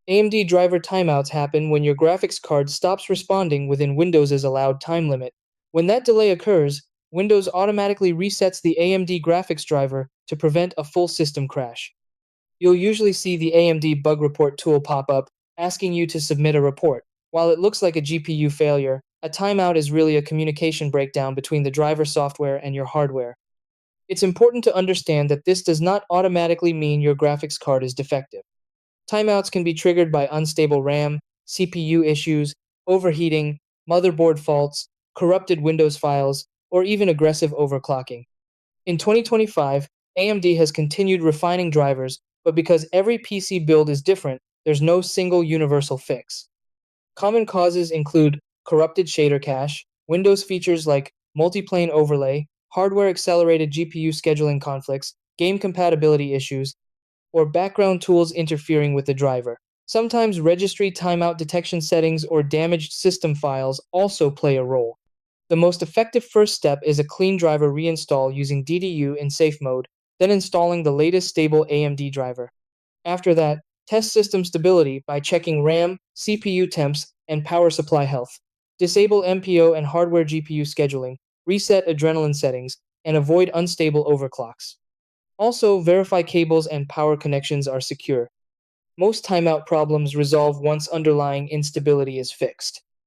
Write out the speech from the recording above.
AMD driver timeouts happen when your graphics card stops responding within Windows's allowed time limit. When that delay occurs, Windows automatically resets the AMD graphics driver to prevent a full system crash. You'll usually see the AMD bug report tool pop up, asking you to submit a report. While it looks like a GPU failure, a timeout is really a communication breakdown between the driver software and your hardware. It's important to understand that this does not automatically mean your graphics card is defective. Timeouts can be triggered by unstable RAM, CPU issues, overheating, motherboard faults, corrupted Windows files, or even aggressive overclocking. In 2025, AMD has continued refining drivers, but because every PC build is different, there's no single universal fix. Common causes include corrupted shader cache, Windows features like multiplane overlay, hardware accelerated GPU scheduling conflicts, game compatibility issues, or background tools interfering with the driver. Sometimes registry timeout detection settings or damaged system files also play a role. The most effective first step is a clean driver reinstall using DDU in safe mode, then installing the latest stable AMD driver. After that, test system stability by checking RAM, CPU temps, and power supply health. Disable MPO and hardware GPU scheduling, reset adrenaline settings, and avoid unstable overclocks. Also, verify cables and power connections are secure. Most timeout problems resolve once underlying instability is fixed.